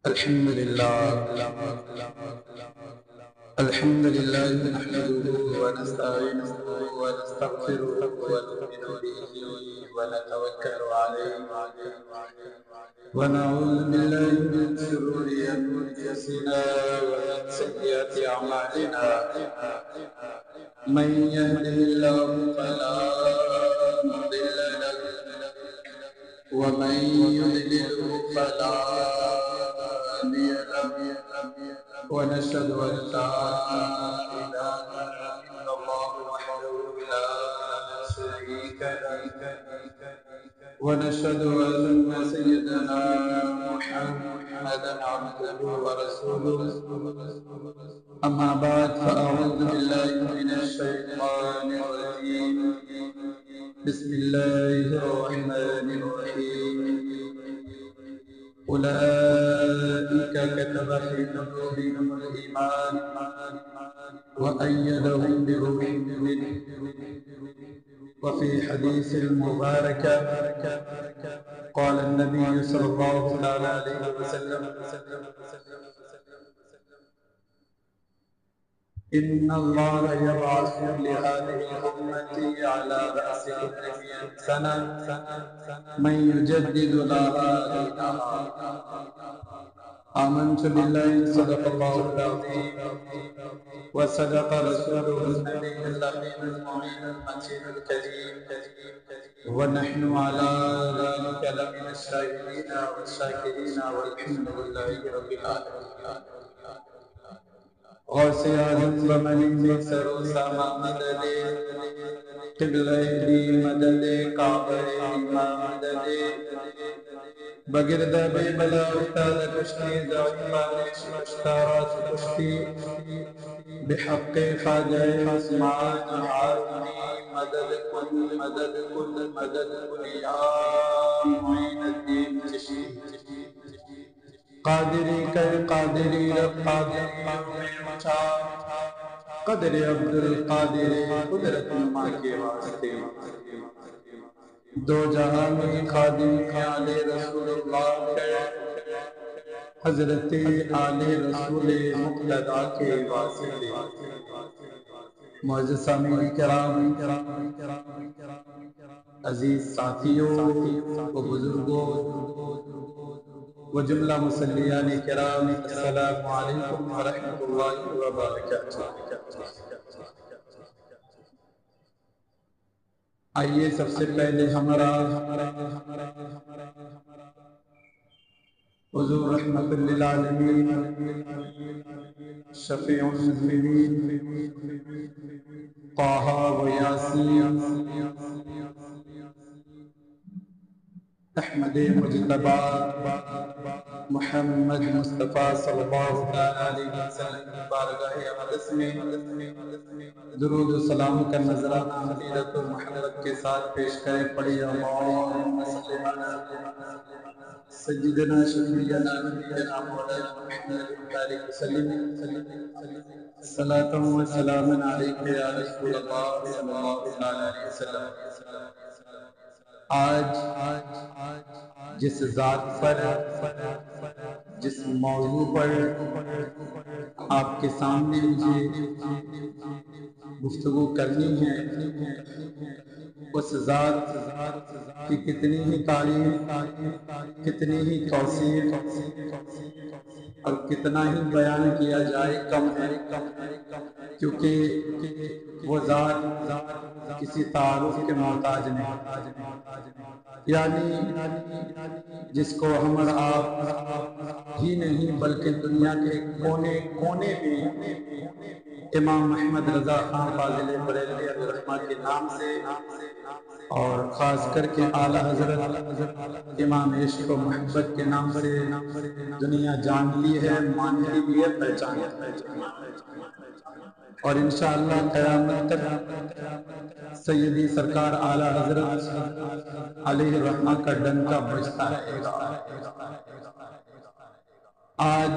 الحمد لله نحمده ونستعينه ونستغفره ونؤمن به ونتوكل عليه ونعوذ بالله من شرور أنفسنا ومن سيئات أعمالنا من يهده الله فلا مضل له ومن يضلل فلا هادي له ونشهد أن لا إله إلا الله وحده لا شريك له ونشهد أن سيدنا محمدا عبده ورسوله أما بعد فأعوذ بالله من الشيطان الرجيم بسم الله الرحمن الرحيم أولئك كتب في قلوبهم الإيمان وأيدهم بروح منه وفي حديث المبارك قال النبي صلى الله عليه وسلم إن الله يبعث لهذه الأمة على رأس كل 100 سنة من يجدد لها دينها. آمنت بالله صدق الله العظيم وصدق رسوله النبي الأمين المعين المتين الكريم ونحن على ذلك لمن الشاهدين والشاكرين والحمد لله رب العالمين. غوث اعظم بمنی سرو ساما مدد قبلہ دی مدد کعبہ مدد بگرد بے بلا افتاد کشتی ضعیفانش اشتارات کشتی بحق خواجہ عثمان عارونی مدد کن مدد کن مدد کن یا معین الدین چشی قادری کر قادری رب قادری میں مچا قدر عبد القادر قدرت ماں کے واسطے دو جہاں میں خادم آل رسول اللہ کے حضرت آل رسول مقتدہ کے واسطے. معزز سامعین کرام، عزیز ساتھیوں و بزرگوں و جملہ مسلیان کرام، السلام علیکم ورحمۃ اللہ وبرکاتہ. آئیے سب سے پہلے ہمارا حضور رحمت للعالمین شفیع المذنبین طہ و یاسین احمد مجتبی محمد مصطفیٰ صلی اللہ علیہ وسلم کی بارگاہ اقدس میں درود و سلام کا نذرانہ حضرت و محبت کے ساتھ پیش کریں. پڑھی اللہم صلی علی سیدنا شفیعنا نبینا مولانا محمد بارک وسلم صلاۃ و سلام علیک یا رسول اللہ صلی اللہ علیہ وسلم. آج جس ذات پر، جس موضوع پر آپ کے سامنے مجھے گفتگو کرنی ہے، اس ذات کی کتنی ہی تعریف، کتنی ہی توصیف اور کتنا ہی بیان کیا جائے کم ہے، کیونکہ وہ ذات کسی تعارف کے محتاج نہیں. یعنی جس کو ہم اور آپ ہی نہیں بلکہ دنیا کے کونے کونے میں امام محمد رضا خان فاضل بریلوی علیہ الرحمہ کے نام سے اور خاص کر کے اعلیٰ حضرت امام عشق و محبت کے نام سے دنیا جانتی ہے، مانتی بھی ہے، پہچانتی ہے. اور انشاءاللہ قیامت تک سیدی سرکار اعلیٰ حضرت علیہ الرحمہ کا ڈنکا بجتا رہے گا. آج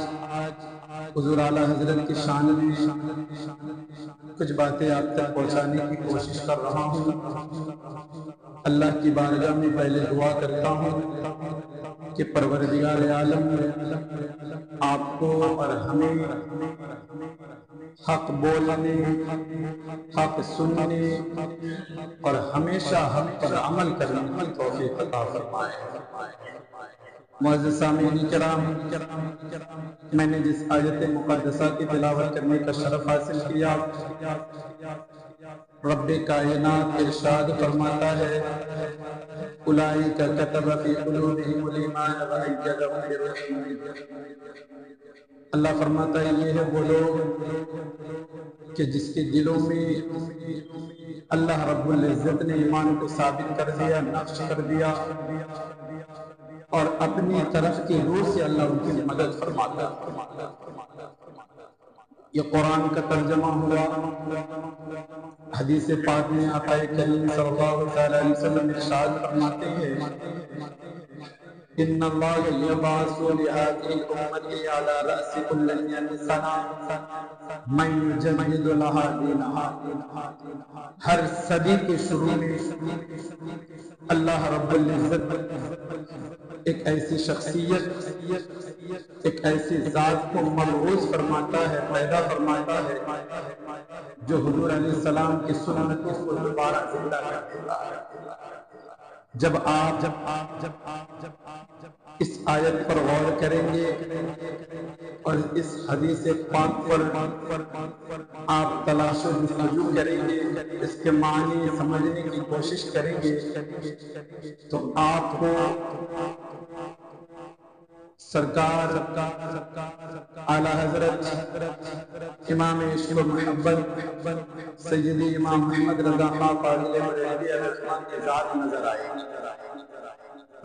حضور اعلیٰ حضرت کی شان میں کچھ باتیں آپ تک پہنچانے کی کوشش کر رہا ہوں. اللہ کی بارگاہ میں پہلے دعا کرتا ہوں کہ پروردگار عالم آپ کو اور ہمیں حق بولنے، حق سننے اور ہمیشہ حق پر عمل کرنے کی توفیق عطا فرمائے۔ معزز سامعین کرام، میں نے جس آیت مقدسہ کی تلاوت کرنے کا شرف حاصل کیا، رب کائنات ارشاد فرماتا ہے اولئک کتب فی قلوبہم الایمان وأیدہم بروح منہ۔ اللہ فرماتا ہے یہ ہے وہ لوگ کہ جس کے دلوں میں اللہ رب العزت نے ایمان کو ثابت کر دیا، نقش کر دیا، اور اپنی طرف کی روح سے اللہ ان کی مدد فرماتا ہے۔ یہ قرآن کا ترجمہ ہوا۔ حدیث پاک میں آقا کریم صلی اللہ علیہ وسلم ارشاد فرماتے ہیں ان اللہ یبعث لهذه الامة على رأس كل 100 سنة من یجدد لها دینها۔ ہر صدی کے شروع میں اللہ رب العزت ایک ایسی شخصیت، ایک ایسی ذات کو مبعوث فرماتا ہے، پیدا فرماتا ہے جو حضور علیہ السلام کی سنت کو دوبارہ زندہ کر دیتا ہے۔ جب آپ اس آیت پر غور کریں گے اور اس حدیث پاک پر آپ تلاش و جستجو کریں گے، اس کے معنی سمجھنے کی کوشش کریں گے، تو آپ کو سرکار اعلیٰ حضرت امام عشق و محبت سیدی امام محمد رضا خان فاضل بریلوی علیہ السلام کی ذات نظر آئے گی۔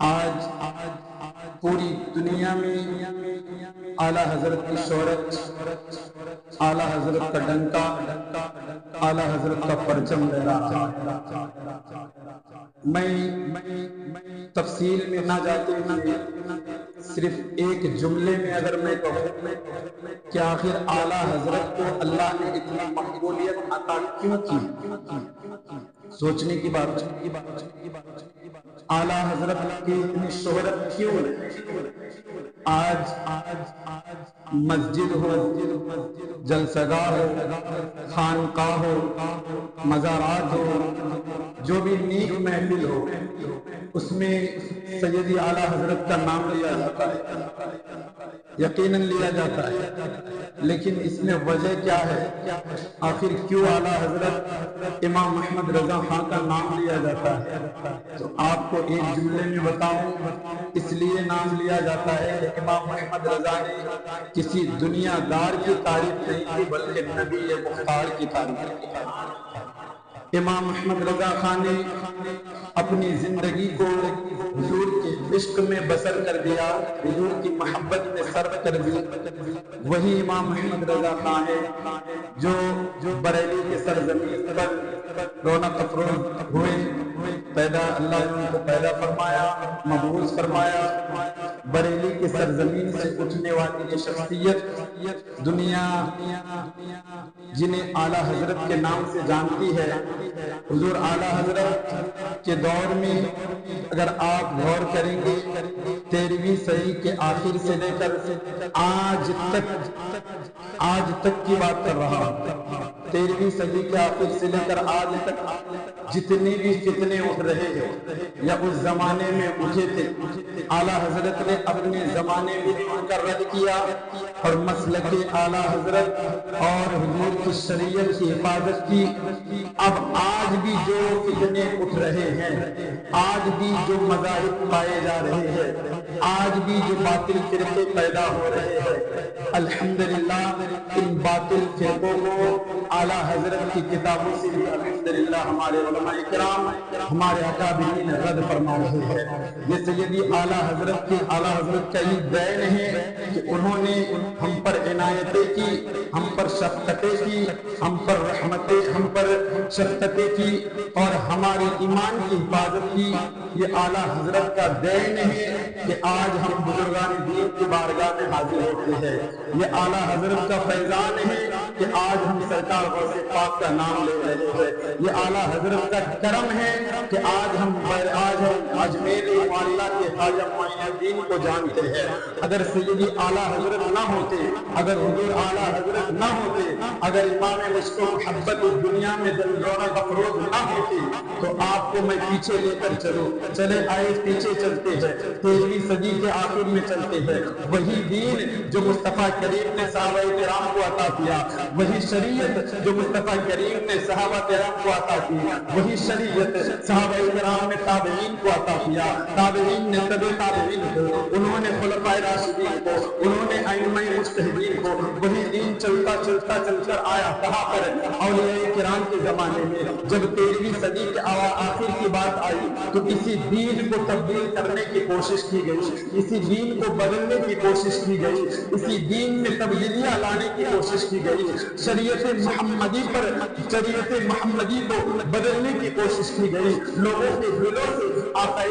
آج پوری دنیا میں اعلیٰ حضرت کی شہرت، اعلیٰ حضرت کا ڈنکا، اعلیٰ حضرت کا پرچم لہرا رہا ہے۔ میں تفصیل میں نہ جاتے ہوئے صرف ایک جملے میں اگر میں کہوں کہ آخر اعلیٰ حضرت کو اللہ نے اتنی مقبولیت عطا کیوں کی، سوچنے کی بات۔ اعلیٰ حضرت کی اتنی شہرت کیوں؟ آج مسجد ہو، جلسگاہ ہو، خانقاہ ہو، مزارات ہو، جو بھی نیک محفل ہو، اس میں سیدی اعلیٰ حضرت کا نام لیا جاتا ہے، یقیناً لیا جاتا ہے، لیکن اس میں وجہ کیا ہے؟ آخر کیوں اعلیٰ حضرت امام محمد رضا خان کا نام لیا جاتا ہے؟ تو آپ کو ایک جملے میں بتاؤں، اس لیے نام لیا جاتا ہے کہ امام محمد رضا نے کسی دنیا دار کی تعریف نہیں کی بلکہ نبی مختار کی تعریف کی۔ امام محمد رضا خان نے اپنی زندگی کو حضور کے عشق میں بسر کر دیا، حضور کی محبت میں صرف کر دی۔ وہی امام محمد رضا خان ہے جو بریلی کے سرزمین پر رونق افروز ہوئے، اللہ نے ان کو پیدا فرمایا، مبعوث فرمایا۔ بریلی کے سرزمین سے اٹھنے والی یہ شخصیت دنیا جنہیں اعلیٰ حضرت کے نام سے جانتی ہے، حضور اعلیٰ حضرت کے دور میں اگر آپ غور کریں گے 13ویں صدی کے آخر سے لے کر آج تک کی بات کر رہا ہوں، 13ویں صدی کے آخر سے لے کر آج تک جتنے بھی فتنے اٹھ رہے ہیں یا اس زمانے میں اٹھے تھے، اعلیٰ حضرت نے اپنے زمانے میں ان کا رد کیا اور مسلک اعلیٰ حضرت اور حضور کی شریعت کی حفاظت کی۔ اب آج بھی جو فتنے اٹھ رہے ہیں، آج بھی جو مذاہب پائے جا رہے ہیں، آج بھی جو باطل فرقے پیدا ہو رہے ہیں، الحمدللہ ان باطل فرقوں کو اعلیٰ حضرت کی کتابوں سے بھی الحمدللہ ہمارے علماء کرام، ہمارے اکابرین رد فرما رہے ہیں۔ یہ سیدی اعلیٰ حضرت کا یہ دین ہے کہ انہوں نے ہم پر عنایتیں کی، ہم پر شفقتیں کی، ہم پر رحمتیں، ہم پر شفقتیں کی اور ہمارے ایمان کی حفاظت کی۔ یہ اعلیٰ حضرت کا دین ہے کہ آج ہم بزرگان دین کی بارگاہ میں حاضر ہوتے ہیں۔ یہ اعلیٰ حضرت کا فیضان ہے کہ آج ہم سرکار غوث پاک کا نام لے رہے ہیں۔ یہ اعلیٰ حضرت کا کرم ہے کہ آج ہم اجمیر معلیٰ کے خواجہ معین الدین کو جانتے ہیں۔ اگر سیدی اعلیٰ حضرت نہ ہوتے، اگر حضور اعلیٰ حضرت نہ ہوتے، اگر امام عشق و محبت اس دنیا میں دل رونق افروز نہ ہوتی تو آپ کو میں پیچھے لے کر چلوں۔ چلے آئے پیچھے چلتے ہیں، 13ویں صدی کے آخر میں چلتے ہیں۔ وہی دین جو مصطفیٰ کریم نے صحابہ کرام کو عطا کیا، وہی شریعت جو مصطفیٰ کریم نے صحابہ کرام کو عطا کی، وہی شریعت صحابہ کرام نے تابعین کو عطا کیا، تابعین نے تبع تابعین کو، انہوں نے خلفائے راشدین کو، انہوں نے ائمہ مجتہدین کو۔ وہی دین چلتا چلتا چل کر آیا کہاں پر؟ اولیاء کرام کے زمانے میں۔ جب 13ویں صدی کے آخر کی بات آئی تو اسی دین کو تبدیل کرنے کی کوشش کی گئی، اسی دین کو بدلنے کی کوشش کی گئی، اسی دین میں تبدیلیاں لانے کی کوشش کی گئی۔ شریعت محمدی پر شریعت محمدی کو بدلنے کی کوشش کی گئی، لوگوں کے دلوں سے آقا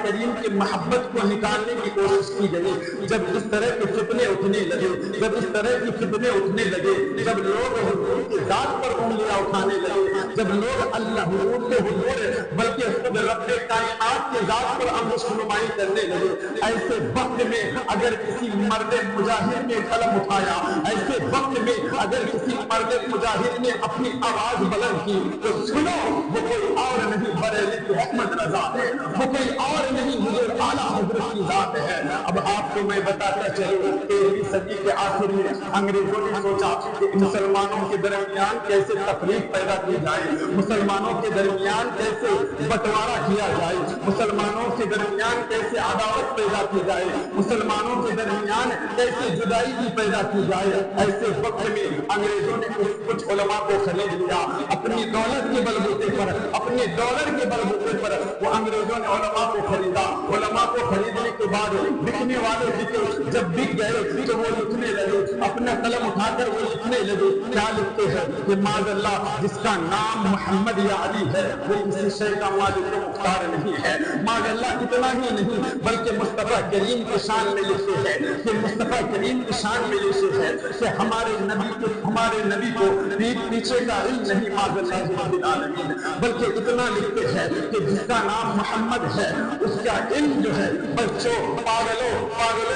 کریم کی محبت کو نکالنے کی کوشش کی گئی۔ جب اس طرح کے فتنے اٹھنے لگے، جب اس طرح کی فتنے اٹھنے لگے، جب لوگ حضور کی ذات پر انگلیاں اٹھانے لگے، جب لوگ اللہ حضور کے حضور بلکہ خود رب کائنات کی ذات پر امر نمائی کرنے لگے، ایسے وقت میں اگر کسی مرد مجاہد نے قلم اٹھایا، ایسے وقت میں اگر کسی مرد مجاہد نے اپنی آواز بلند کی تو سنو، وہ کوئی اور نہیں بریلوی کی احمد رضا ہے، وہ کوئی اور نہیں حضور اعلیٰ حضرت کی ذات ہے۔ اب آپ کو میں بتاتا چلوں، 13ویں صدی کے آخر میں انگریزوں نے سوچا کہ مسلمانوں کے درمیان کیسے تفریق پیدا کی جائے، مسلمانوں کے درمیان کیسے بٹوارا کیا جائے، مسلمانوں کے درمیان کیسے عداوت پیدا کی جائے، مسلمانوں کے درمیان کیسے جدائی کی پیدا کی جائے۔ ایسے وقت میں انگریزوں نے کچھ علماء کو خرید لیا، اپنی دولت کے بلبوتے پر، اپنے ڈالر کے بلبوتے پر وہ انگریزوں نے علماء کو خریدا۔ علماء کو خریدنے کے بعد بکنے والے بکے، جب بک گئے تو وہ لکھنے لگے، اپنا قلم اٹھا کر وہ لکھنے لگے۔ کیا لکھتے ہیں کہ معاذ اللہ جس کا نام محمد یا علی ہے وہ کسی شے کا مالک و مختار نہیں ہے۔ معاذ اللہ اتنا ہی نہیں بلکہ مصطفیٰ کریم کی شان میں لکھتے ہیں کہ مصطفیٰ کریم کی شان میں لکھتے ہیں کہ ہمارے نبی کو پیٹ پیچھے کا علم نہیں معاذ اللہ رب العالمین، بلکہ اتنا لکھتے ہیں کہ جس کا نام محمد ہے اس کا علم جو ہے بچوں پاگلوں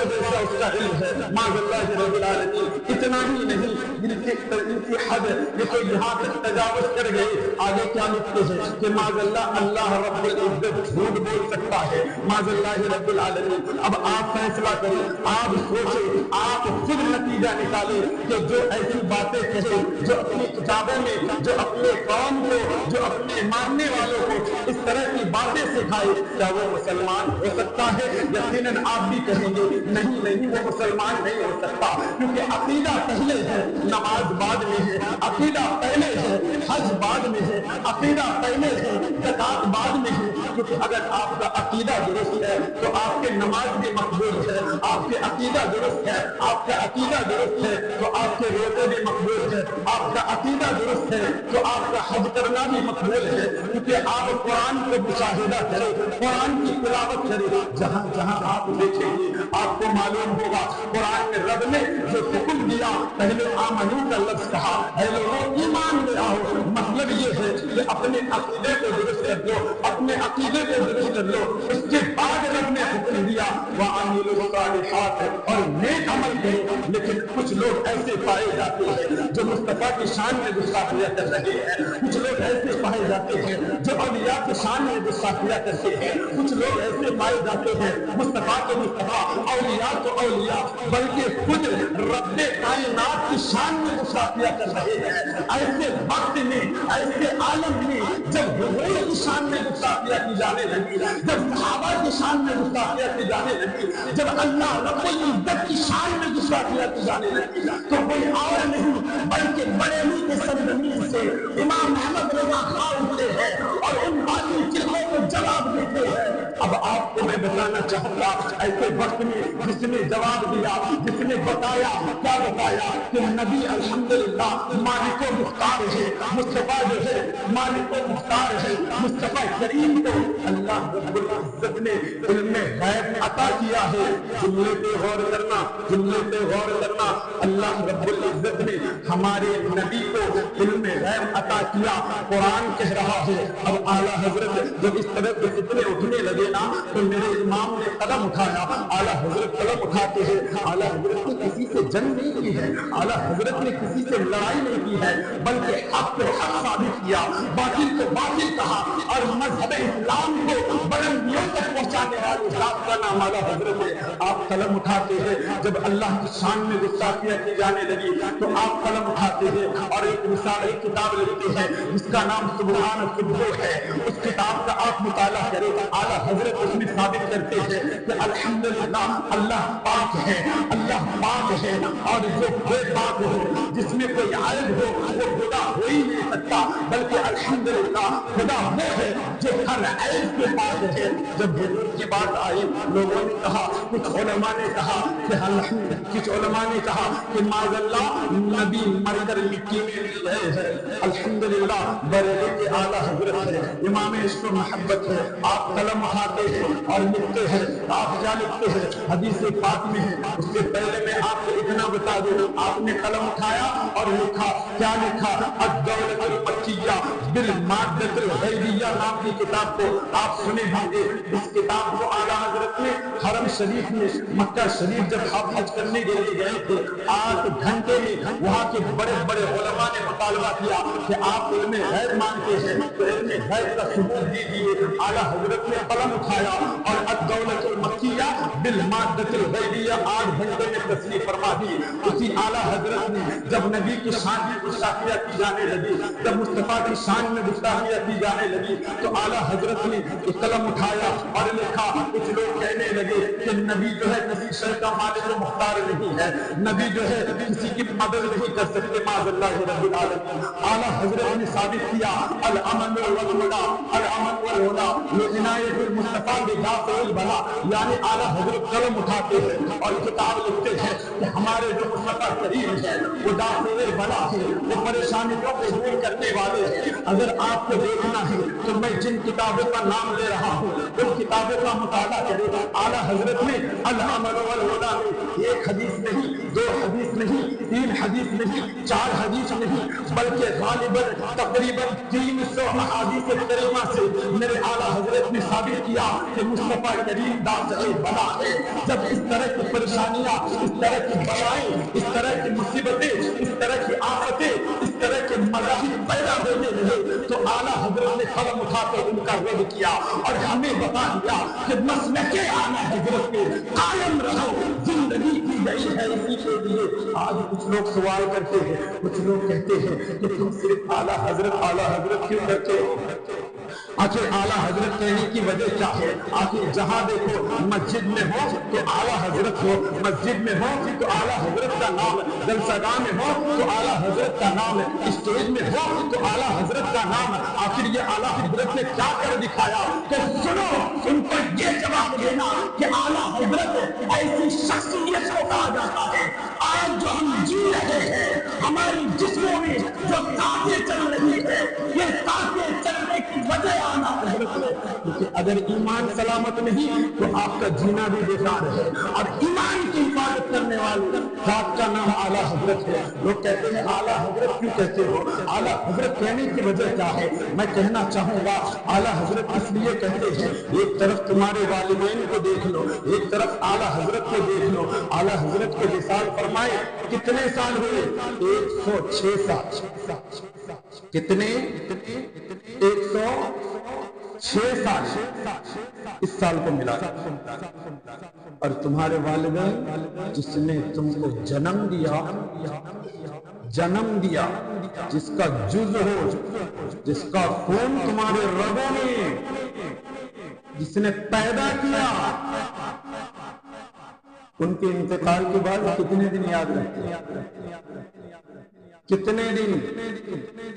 جیسا اس کا علم ہے معاذ اللہ رب العالمین۔ اتنا ہی نہیں، ان کی حد یہ تو یہاں تک تجاوز کر گئے، آگے کیا لکھتے ہیں کہ معاذ اللہ رب العزت جھوٹ بول سکتا ہے معاذ اللہ رب العالمین۔ اب آپ فیصلہ کریں، آپ سوچیں، آپ خود نتیجہ نکالیں کہ جو ایسی باتیں کہے، جو اپنی کتابوں میں، جو اپنے قوم کو، جو اپنے ماننے والوں کو اس طرح کی باتیں سکھائے، کیا وہ مسلمان ہو سکتا ہے؟ یقیناً آپ بھی کہیں گے نہیں وہ مسلمان نہیں ہو سکتا، کیونکہ عقیدہ پہلے ہے، نماز بعد میں ہے، عقیدہ پہلے ہے، حج بعد میں ہے، عقیدہ پہلے ہے، زکات بعد میں ہے۔ کیونکہ اگر آپ کا عقیدہ درست ہے تو آپ کے نماز بھی مقبول ہے، آپ کے عقیدہ درست ہے، آپ کا عقیدہ درست ہے تو آپ کے روزے بھی مقبول ہے، آپ کا عقیدہ درست ہے تو آپ کا حج کرنا بھی مقبول ہے۔ کیونکہ آپ قرآن کو مشاہدہ کریں، قرآن کی تلاوت کریں، جہاں جہاں آپ دیکھیں گے آپ کو معلوم ہوگا قرآن میں رب نے جو حکم دیا، پہلے آمنو کا لفظ کہا، اے لوگوں ایمان لے آؤ، مطلب یہ ہے کہ اپنے عقیدے کو درست کر لو، اپنے عقیدے کو درست کر لو۔ اس کے بعد رب نے حکم دیا وَعَمِلُوا الصَّالِحَاتِ، اور نیک عمل کرو۔ لیکن کچھ لوگ ایسے پائے جاتے ہیں جو مصطفیٰ کی شان میں گستاخیاں کر رہے ہیں، کچھ لوگ ایسے پائے جاتے ہیں جو اولیاء کی شان میں گستاخیاں کرتے ہیں، کچھ لوگ ایسے پائے جاتے ہیں مصطفیٰ کو مصطفیٰ، اولیاء کو اولیاء، بلکہ خود رب کائنات کی شان میں گستاخیاں کر رہے ہیں۔ ایسے وقت میں، ایسے عالم میں جب حضور کی شان میں گستاخیاں کی جانے لگی، جب صحابہ کی شان میں گستاخیاں کی جانے لگی، جب اللہ رب العزت کی شان میں گستاخیاں کی جانے لگی، تو کوئی اور نہیں بلکہ بریلوی کے سرزمین سے امام احمد رضا خان اٹھتے ہیں اور ان باطل فرقوں کو جواب دیتے ہیں۔ اب اب آپ کو میں بتانا چاہوں گا ایسے وقت میں جس نے جواب دیا، جس نے بتایا، کیا بتایا کہ نبی الحمدللہ مالک و مختار ہے، مصطفیٰ جو ہے مالک و مختار ہے، مصطفیٰ کریم کو اللہ رب العزت نے علم غیب عطا کیا ہے۔ جملے پہ غور کرنا، جملے پہ غور کرنا، اللہ رب العزت نے ہمارے نبی کو علم غیب عطا کیا۔ قرآن کہہ رہا ہے، اب اعلیٰ حضرت جب اس طرح کے فتنے اٹھنے لگے نا تو میرے امام نے قلم اٹھایا، اعلیٰ حضرت قلم اٹھاتے ہیں۔ اعلیٰ حضرت نے کسی سے جنگ نہیں کی ہے، اعلیٰ حضرت نے کسی سے لڑائی نہیں کی ہے، بلکہ حق کو حق ثابت کیا، باطل کو باطل کہا، اور مذہب اسلام کو بلندیوں تک پہنچانے والے ذات کا نام اعلیٰ حضرت ہے۔ آپ قلم اٹھاتے ہیں، جب اللہ کی شان میں گستاخیاں کی جانے لگی تو آپ قلم اٹھاتے ہیں اور ایک مثال ایک کتاب لکھتے ہیں جس کا نام سبحان القدو ہے، اس کتاب کا آپ مطالعہ کریں۔ اعلیٰ حضرت اس میں ثابت کرتے ہیں کہ الحمدللہ اللہ پاک ہے، اللہ پاک ہے، اور جو بے پاک ہو، جس میں کوئی عیب ہو، وہ خدا ہو ہی نہیں سکتا، بلکہ الحمدللہ خدا وہ ہے جو ہر عیب کے پاک ہے۔ جب حضور کی بات آئی، لوگوں نے کہا، کچھ علماء نے کہا کہ کچھ علماء نے کہا کہ معاذ اللہ نبی مر کر مٹی میں مل گئے ہیں۔ الحمدللہ بریلی کے اعلیٰ حضرت ہے، امام عشق و محبت ہے، آپ قلم اٹھاتے ہیں اور لکھتے ہیں۔ آپ کیا لکھتے ہیں؟ حدیث پاک میں ہے۔ اس سے پہلے میں آپ کو اتنا بتا دوں، آپ نے قلم اٹھایا اور لکھا، کیا لکھا؟ الدولۃ المکیہ بالمادۃ الغیبیہ نام کی کتاب کو آپ سنے ہوں گے۔ اس کتاب کو اعلیٰ حضرت نے حرم شریف میں مکہ شریف جب آپ حج کرنے کے لیے گئے تھے، 8 گھنٹے میں وہاں کے بڑے بڑے علماء نے مطالبہ کیا کہ آپ علم غیب مانتے ہیں تو علم غیب کا ثبوت دیجیے۔ اعلیٰ حضرت نے قلم اٹھایا اور الدولۃ المکیہ بالمادۃ الغیبیہ 8 گھنٹے میں تصریح فرما دی۔ اسی اعلیٰ حضرت نے جب نبی کی شان میں گستاخیاں کی جانے لگی، جب مصطفیٰ کی شان میں گستاخیاں کی جانے لگی تو اعلیٰ حضرت نے قلم اٹھایا اور لکھا۔ کچھ لوگ کہنے لگے کہ نبی جو ہے کسی شے کا مالک و مختار نہیں ہے، نبی جو ہے کسی کی مدد نہیں کر سکتے، معاذ اللہ رب العالمین۔ اعلیٰ حضرت نے ثابت کیا الامن والہدی، الامن والہدی لعنایت المصطفیٰ بدافع البلا، یعنی اعلیٰ حضرت قلم اٹھاتے ہیں اور کتاب لکھتے ہیں کہ ہمارے جو مصطفیٰ کریم ہے وہ دافع البلا ہے، وہ پریشانیوں کو دور کرنے والے ہیں۔ اگر آپ کو دیکھنا ہے تو میں جن کتابوں کا نام لے رہا ہوں ان کتابوں کا مطالعہ کرے۔ اعلیٰ حضرت نے الامن والہدی میں ایک حدیث نہیں، 2 حدیث نہیں، 3 حدیث نہیں، 4 حدیث نہیں، بلکہ غالباً تقریباً 300 احادیث کریمہ سے میرے اعلیٰ حضرت نے ثابت کیا کہ مصطفیٰ کریم دافع بلا ہے۔ جب اس طرح کی پریشانیاں، اس طرح کی بلائیں، اس طرح کی مصیبتیں، اس طرح کی آفتیں، اس طرح کے مذاہب پیدا ہونے لگے تو اعلیٰ حضرت نے قلم اٹھا کر ان کا رد کیا اور ہمیں بتا دیا کہ مسلک اعلیٰ حضرت کے قائم رہو، زندگی کی گئی ہے اسی کے لیے۔ آج کچھ لوگ سوال کرتے ہیں، کچھ لوگ کہتے ہیں کہ تم صرف اعلیٰ حضرت کیوں کرتے ہو؟ آخر اعلیٰ حضرت کہنے کی وجہ کیا ہے؟ آخر جہاں دیکھو مسجد میں ہو تو اعلیٰ حضرت ہو، مسجد میں ہو تو اعلیٰ حضرت کا نام، جلسہ گاہ میں ہو تو اعلیٰ حضرت کا نام، اسٹیج میں ہو تو اعلیٰ حضرت کا نام۔ آخر یہ اعلیٰ حضرت نے کیا کر دکھایا؟ تو سنو، ان کو یہ جواب دینا کہ اعلیٰ حضرت ایسی شخصیت کو کہا جاتا ہے آج جو ہم جی رہے ہیں، ہماری جسموں میں جو سانسیں چل رہی ہے، یہ سانسیں چلنے کی وجہ اعلیٰ حضرت ہے۔ لیکن اگر ایمان سلامت نہیں تو آپ کا جینا بھی بیکار ہے، اور ایمان کی حفاظت کرنے والے ذات کا نام اعلیٰ حضرت ہے۔ لوگ کہتے ہیں اعلیٰ حضرت کیوں کہتے ہو؟ اعلیٰ حضرت کہنے کی وجہ کیا ہے؟ میں کہنا چاہوں گا اعلیٰ حضرت اس لیے کہتے ہیں، ایک طرف تمہارے والدین کو دیکھ لو، ایک طرف اعلیٰ حضرت کو دیکھ لو۔ اعلیٰ حضرت کے وصال فرمائے کتنے سال ہوئے؟ 106 سال۔ کتنے؟ 106 سال اس سال کو ملا۔ اور تمہارے والدین جس نے تم کو جنم دیا، جس کا جز ہو، جس کا خون تمہارے رگوں میں، جس نے پیدا کیا، ان کے انتقال کے بعد کتنے دن یاد رکھتے ہیں؟ کتنے دن؟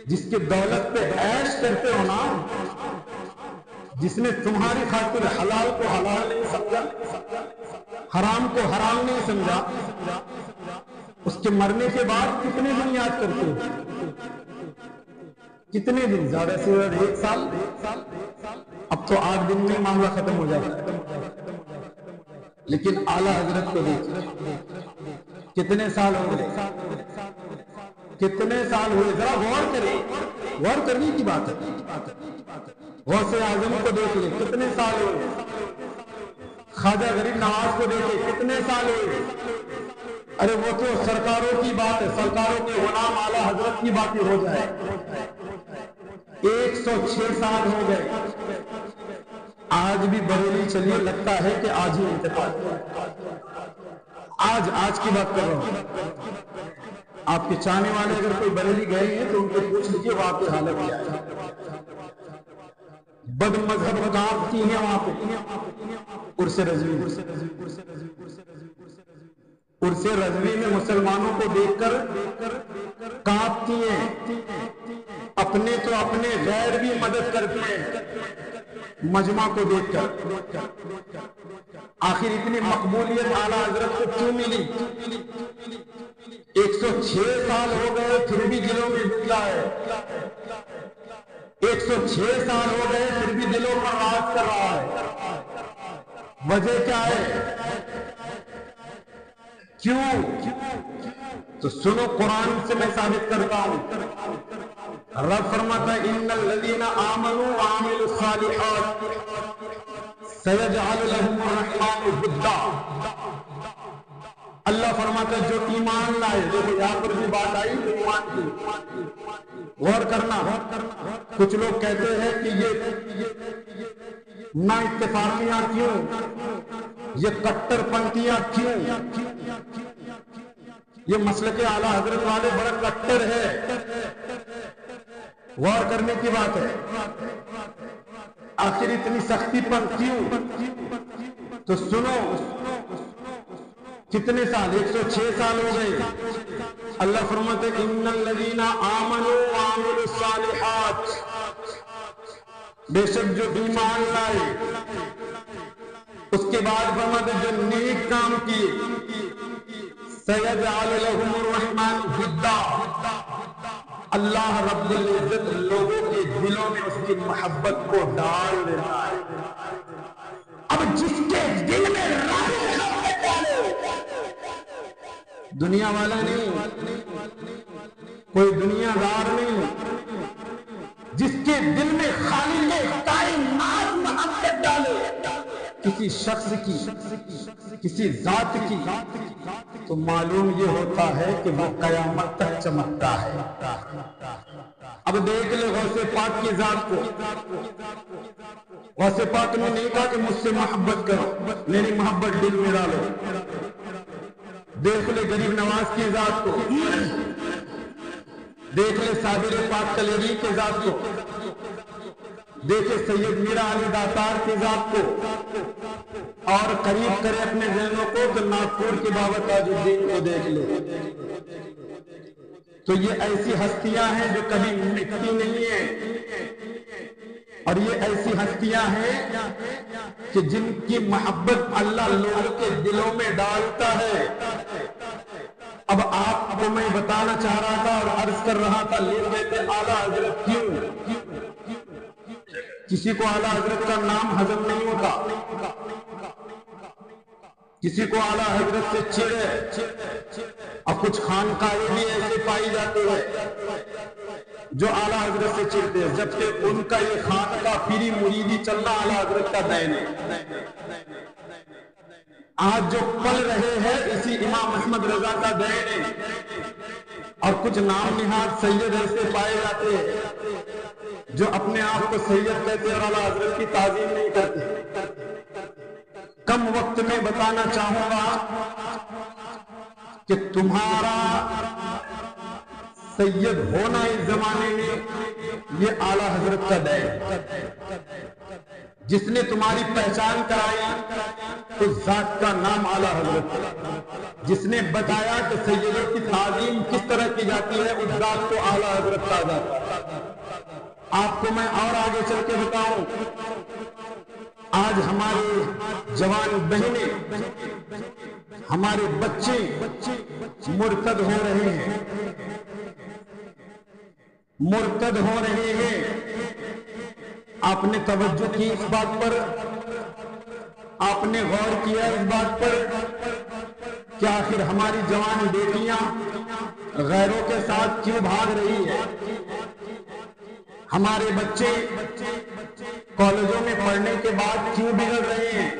جس کے دولت پہ عیش کرتے ہو نا، جس نے تمہاری خاطر حلال کو حلال نہیں سمجھا، حرام کو حرام نہیں سمجھا، اس کے مرنے کے بعد کتنے دن یاد کرتے ہو؟ کتنے دن؟ زیادہ سے زیادہ 1 سال۔ اب تو 8 دن میں معاملہ ختم ہو جاتا ہے، لیکن اعلیٰ حضرت کو دیکھ کتنے سال ہو گئے، کتنے سال ہوئے؟ ذرا غور کریں، غور کرنے کی بات ہے۔ غوث اعظم کو دیکھ لیں، کتنے سال ہوئے؟ خواجہ غریب نواز کو دیکھیں، کتنے سال ہوئے؟ ارے وہ تو سرکاروں کی بات ہے، سرکاروں کے غلام اعلیٰ حضرت کی باتیں ہو جائے۔ 106 سال ہو گئے، آج بھی بریلی چلیے، لگتا ہے کہ آج ہی انتقال، آج کی بات کر رہا ہوں۔ آپ کے چاہنے والے اگر کوئی بریلی گئے ہیں تو ان کو پوچھ لیجیے وہاں کی حالت کیا ہے۔ بد مذہب کانپتی ہیں وہاں پہ۔ عرس رضوی میں مسلمانوں کو دیکھ کر کانپتی ہیں، اپنے تو اپنے غیر بھی مدد کرتے ہیں مجمع کو دیکھ کر۔ آخر اتنی مقبولیت اعلیٰ حضرت کو کیوں ملی؟ 106 سال ہو گئے پھر بھی دلوں میں زندہ ہے، 106 سال ہو گئے پھر بھی دلوں پر راج کر رہا ہے۔ وجہ کیا ہے؟ کیوں؟ تو سنو، قرآن سے میں ثابت کرتا ہوں۔ رب فرماتا ہے ان الذین آمنوا وعملوا الصالحات سیجعل لهم الرحمن ودا۔ اللہ فرماتا ہے جو ایمان لائے، دیکھو یہاں پر بھی بات آئی تو ایمان کی، غور کرنا۔ کچھ لوگ کہتے ہیں کہ یہ نا اتفاقیاں کیوں، یہ کٹر پنتیاں کیوں؟ یہ مسلک اعلیٰ حضرت والے بڑا کٹر ہے، غور کرنے کی بات ہے۔ آخر اتنی سختی پر کیوں؟ تو سنو، کتنے سال؟ 106 سال ہو گئے۔ اللہ فرماتے ان الذین آمنوا وعملوا الصالحات، بے شک جو ایمان لائے، اس کے بعد فرماتے جو نیک کام کیے، سیجعل لهم الرحمن ودا، اللہ رب العزت لوگوں کے دلوں میں اس کی محبت کو ڈال دیتا ہے۔ اب جس کے دل میں دنیا والا نہیں، کوئی دنیا دار نہیں، جس کے دل میں خالق کائنات محبت ڈالے کسی شخص کی، کسی ذات کی، تو معلوم یہ ہوتا ہے کہ وہ قیامت تک چمکتا ہے۔ اب دیکھ لے غوث پاک کی ذات کو، غوث پاک نے نہیں کہا کہ مجھ سے محبت کرو، میری محبت دل میں ڈالو۔ دیکھ لے غریب نواز کی ذات کو، دیکھ لے صابر پاک کلیری کی ذات کو، دیکھے سید میرا علی داتار کی ذات کو، اور قریب کرے اپنے ذہنوں کو تو ناگپور کے بابا تاج الدین کو دیکھ لے۔ تو یہ ایسی ہستیاں ہیں جو کبھی مٹتی نہیں ہیں، اور یہ ایسی ہستیاں ہیں کہ جن کی محبت اللہ لوگوں کے دلوں میں ڈالتا ہے۔ اب آپ کو میں بتانا چاہ رہا تھا اور عرض کر رہا تھا، لوگ کہتے اعلیٰ حضرت کیوں؟ کسی کو اعلیٰ حضرت کا نام ہضم نہیں ہوتا، کسی کو اعلیٰ حضرت سے چڑ ہے، اور کچھ خانقاہیں بھی ایسے پائی جاتے ہیں جو اعلیٰ حضرت سے چڑھتے ہیں، جبکہ ان کا یہ خانقاہ پیری مریدی چلنا اعلیٰ حضرت کا دین ہے۔ آج جو پل رہے ہیں اسی امام احمد رضا کا دین ہے، اور کچھ نام نہاد سید ایسے پائے جاتے ہیں جو اپنے آپ کو سید کہتے ہیں اور اعلیٰ حضرت کی تعظیم نہیں کرتے۔ کم وقت میں بتانا چاہوں گا کہ تمہارا سید ہونا اس زمانے میں یہ اعلیٰ حضرت کا دین، جس نے تمہاری پہچان کرائی اس ذات کا نام اعلیٰ حضرت، جس نے بتایا کہ سیدوں کی تعظیم کس طرح کی جاتی ہے اس ذات کو اعلیٰ حضرت کہا جاتا ہے۔ آپ کو میں اور آگے چل کے بتاؤں، آج ہمارے جوان بہنیں، ہمارے بچے مرتد ہو رہے ہیں، مرتد ہو رہے ہیں۔ آپ نے توجہ کی اس بات پر؟ آپ نے غور کیا اس بات پر کہ آخر ہماری جوان بیٹیاں غیروں کے ساتھ کیوں بھاگ رہی ہے؟ ہمارے بچے کالجوں میں پڑھنے کے بعد کیوں بگڑ رہے ہیں؟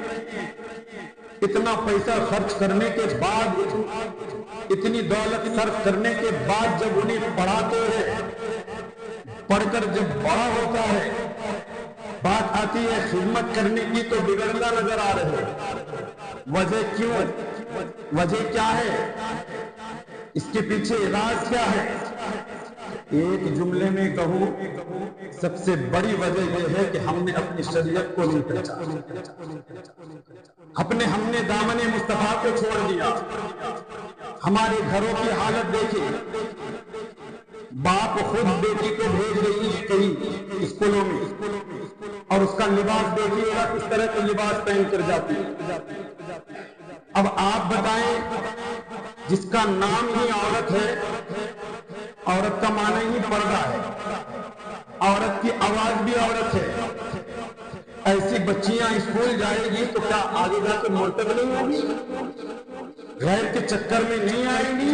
اتنا پیسہ خرچ کرنے کے بعد، اتنی دولت صرف کرنے کے بعد جب انہیں پڑھاتے ہیں، پڑھ کر جب بڑا ہوتا ہے، بات آتی ہے خدمت کرنے کی تو بگڑنا نظر آ رہے ہیں۔ وجہ کیوں؟ وجہ کیا ہے؟ اس کے پیچھے علاج کیا ہے؟ ایک جملے میں کہوں، سب سے بڑی وجہ یہ ہے کہ ہم نے اپنی شریعت کو نہیں پہچانا، ہم نے دامن مصطفیٰ کو چھوڑ دیا۔ ہمارے گھروں کی حالت دیکھیں، باپ خود بیٹی کو بھیج رہی ہے کہیں اسکولوں میں، اور اس کا لباس دیکھیے گا کس طرح کا لباس پہن کر جاتی ہے۔ اب آپ بتائیں، جس کا نام ہی عورت ہے، عورت کا معنی ہی پردہ ہے، عورت کی آواز بھی عورت ہے، ایسی بچیاں اسکول جائے گی تو کیا آگے جا کے مرتد نہیں ہوگی؟ غیر کے چکر میں نہیں آئیں گی؟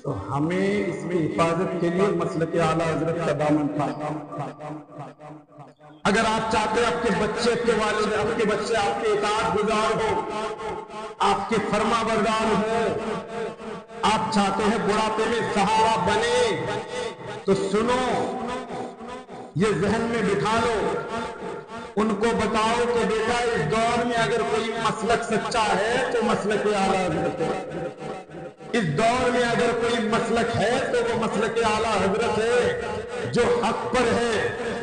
تو ہمیں اس کی حفاظت کے لیے مسلک اعلیٰ حضرت کا دامن تھا۔ اگر آپ چاہتے ہیں آپ کے بچے، آپ کے والد، آپ کے بچے آپ کے اطاعت گزار ہو، آپ کے فرما بردار ہو، آپ چاہتے ہیں بڑھاپے میں سہارا بنے، تو سنو، یہ ذہن میں بٹھا لو، ان کو بتاؤ کہ بیٹا اس دور میں اگر کوئی مسلک سچا ہے تو مسلک اعلیٰ حضرت ہے۔ اس دور میں اگر کوئی مسلک ہے تو وہ مسلک اعلیٰ حضرت ہے جو حق پر ہے،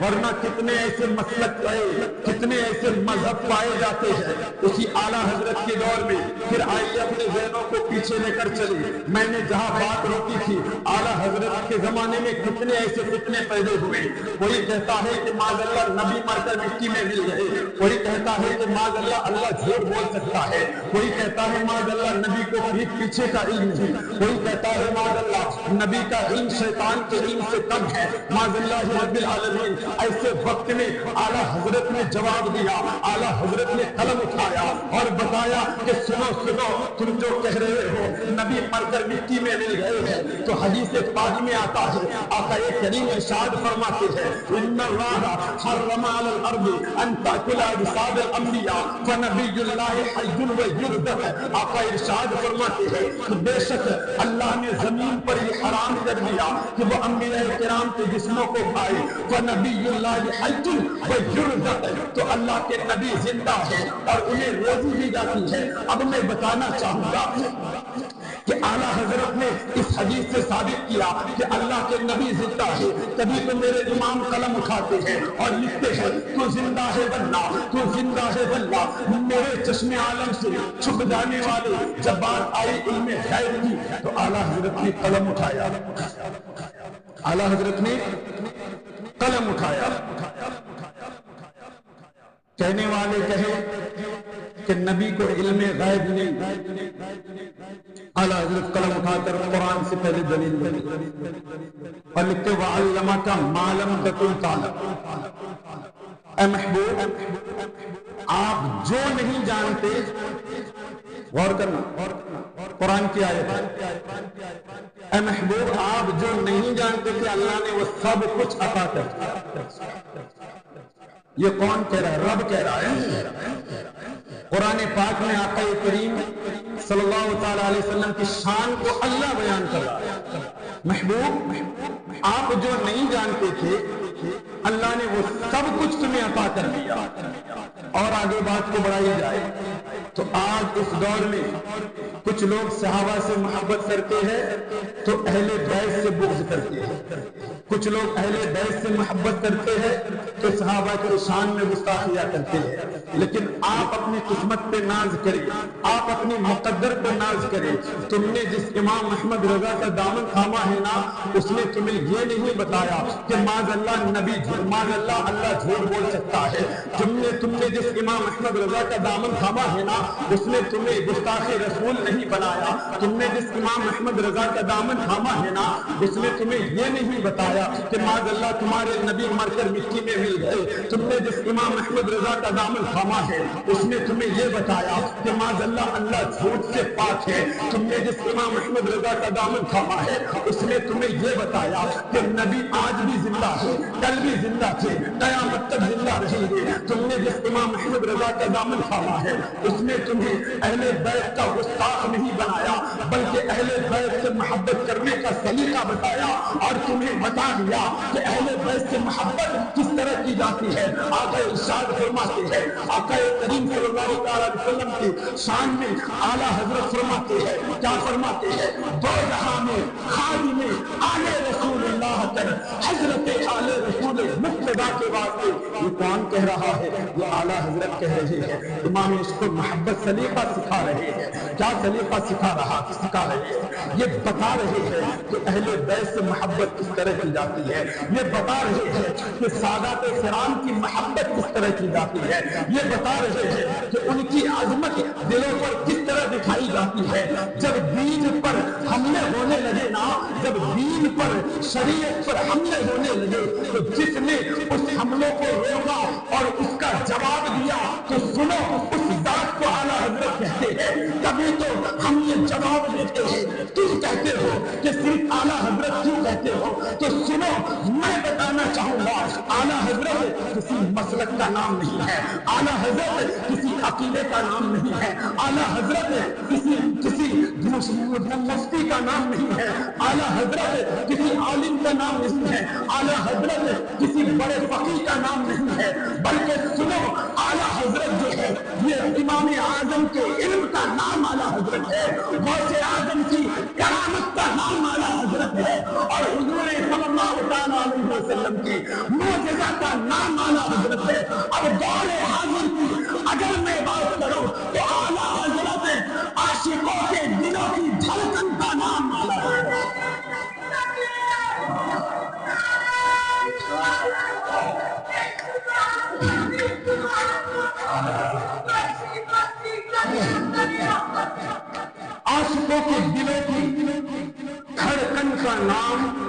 ورنہ کتنے ایسے مسلک پائے، کتنے ایسے مذہب پائے جاتے ہیں اسی اعلیٰ حضرت کے دور میں۔ پھر آئیے اپنے ذہنوں کو پیچھے لے کر چلے، میں نے جہاں بات روکی تھی، اعلیٰ حضرت کے زمانے میں کتنے ایسے فتنے پیدا ہوئے۔ کوئی کہتا ہے کہ معاذ اللہ نبی مر کر مٹی میں مل گئے، کوئی کہتا ہے کہ معاذ اللہ اللہ جھوٹ بول سکتا ہے، کوئی کہتا ہے معاذ اللہ نبی کو پیٹھ پیچھے کا علم ہے، کوئی کہتا ہے معاذ اللہ نبی کا علم شیطان کے علم سے کم ہے، معاذ اللہ رب العالمین۔ ایسے وقت میں اعلیٰ حضرت نے جواب دیا، اعلیٰ حضرت نے قلم اٹھایا اور بتایا کہ سنو سنو، تم جو کہہ رہے ہو نبی مر کر مٹی میں مل گئے ہیں، تو حدیث پاک میں آتا ہے، آقا کریم ارشاد فرماتے ہیں، ان اللہ حرم علی الارض ان تاکل اجساد الانبیاء فنبی اللہ حی و یرزق۔ آقا ارشاد فرماتے ہیں کہ بے شک اللہ نے زمین پر یہ حرام کر دیا کہ وہ انبیاء کرام کے جسموں کو کھائے، فنبی اللہ حی و یرزق، تو اللہ کے نبی زندہ ہے اور انہیں روزی دی جاتی ہے۔ اب میں بتانا چاہوں گا کہ اعلیٰ حضرت نے اس حدیث سے ثابت کیا کہ اللہ کے نبی زندہ ہے، تبھی تو میرے امام قلم اٹھاتے ہیں اور لکھتے ہیں تو زندہ ہے واللہ، تو زندہ ہے واللہ۔ میرے چشم عالم سے چھپ جانے والے جب بات آئی علم غیب کی تو اعلیٰ حضرت نے قلم اٹھایا، اعلیٰ حضرت نے قلم اٹھایا۔ کہنے والے کہیں کہ نبی کو علم غیب نہیں، اعلیٰ حضرت قلم اٹھا کر قرآن سے پہلے دلیل دی اور لکھتے وَعَلَّمَكَ مَا لَمْ تَكُنْ تَعْلَمْ۔ اے محبوب، آپ جو نہیں جانتے، غور کرنا قرآن کی آیت ہے، اے محبوب آپ جو نہیں جانتے کہ اللہ نے وہ سب کچھ عطا کر دیا۔ یہ کون کہہ رہا ہے؟ رب کہہ رہا ہے۔ قرآن پاک میں آقا کریم صلی اللہ تعالی علیہ وسلم کی شان کو اللہ بیان کر رہا ہے۔ محبوب، آپ جو نہیں جانتے تھے اللہ نے وہ سب کچھ تمہیں عطا کر دیا۔ اور آگے بات کو بڑھائی جائے تو آج اس دور میں کچھ لوگ صحابہ سے محبت کرتے ہیں تو اہل بیت سے بغض کرتے ہیں، کچھ لوگ اہل بیت سے محبت کرتے ہیں تو صحابہ کی شان میں گستاخیاں کرتے ہیں، لیکن آپ اپنی قسمت پہ ناز کریں، آپ اپنی مقدر پہ ناز کریں۔ تم نے جس امام احمد رضا کا دامن تھاما ہے نا، اس نے تمہیں یہ نہیں بتایا کہ معاذ اللہ نبی معاذ اللہ اللہ جھوٹ بول سکتا ہے۔ تم نے جس امام احمد رضا کا دامن تھاما ہے نا، اس نے تمہیں گستاخ رسول نہیں بنایا۔ تم نے جس امام احمد رضا کا دامن تھاما ہے نا، اس نے تمہیں یہ نہیں بتایا کہ معاذ اللہ تمہارے نبی مر کر مٹی میں مل گئے۔ تم نے جس امام احمد رضا کا دامن تھاما ہے، اس نے تمہیں یہ بتایا کہ معاذ اللہ اللہ جھوٹ سے پاک ہے۔ تم نے جس امام احمد رضا کا دامن تھاما ہے، اس نے تمہیں یہ بتایا کہ نبی آج بھی زندہ ہے، کل بھی زندہ تھے، قیامت تک زندہ رہیں گے۔ تم نے جس امام احمد رضا کا دامن تھاما ہے، اس نے تمہیں اہل بیت کا گستاخ نہیں بنایا، بلکہ اہل بیت سے محبت کرنے کا سلیقہ بتایا اور تمہیں بتا دیا کہ اہل بیت سے محبت کس طرح کی جاتی ہے۔ آقا ارشاد فرماتے ہیں، آقا کریم صلی اللہ علیہ وسلم کی شان میں اعلیٰ حضرت فرماتے ہیں، کیا فرماتے ہیں؟ دو جہاں میں خادم آل رسول اللہ کر حضرت آل رسول مقتدا کے واسطے۔ یہ کون کہہ رہا ہے؟ یہ اعلیٰ حضرت کہہ رہے ہیں۔ امام اس کو محبت سلیقہ سکھا رہے ہیں۔ کیا سلیقہ سکھا رہے ہیں؟ یہ بتا رہے ہیں کہ اہل بیت سے محبت کس طرح کی جاتی ہے۔ یہ بتا رہے ہیں کہ سادات کرام کی محبت کس طرح کی جاتی ہے۔ یہ بتا رہے ہیں کہ ان کی عظمت دلوں پر کس طرح دکھائی جاتی ہے۔ جب دین پر حملے ہونے لگے نا، جب دین پر شریعت پر حملے ہونے لگے تو جس نے اس حملوں کو روکا اور اس کا جواب دیا تو سنو اس ذات کو اعلیٰ حضرت کہتے ہیں۔ کبھی تو ہم یہ جواب دیتے ہیں، تم کہتے ہو کہ صرف اعلیٰ حضرت کیوں کہتے ہو؟ تو سنو میں بتانا چاہوں گا، اعلیٰ حضرت کسی مسلک کا نام نہیں ہے، اعلیٰ حضرت کسی عقیدے کا نام نہیں ہے، اعلیٰ حضرت کسی مفتی کا نام نہیں ہے، اعلیٰ حضرت کسی عالم کا نام نہیں ہے، اعلیٰ حضرت کسی بڑے فقیہ کا نام نہیں ہے، بلکہ سنو اعلیٰ حضرت جو ہے یہ امام اعظم کے علم کا نام اعلیٰ حضرت ہے، غوث اعظم کی کرامت کا نام اعلیٰ حضرت ہے، اور حضور صلی اللہ علیہ وسلم کی معجزہ کا نام اعلیٰ حضرت ہے۔ اب دور حاضر کی اگر میں بات کروں تو اعلیٰ حضرت عاشقوں کے دلوں کی دھڑکن کا نام اعلیٰ حضرت ہے۔ عاشقوں کے دلوں کی دھڑکن کا نام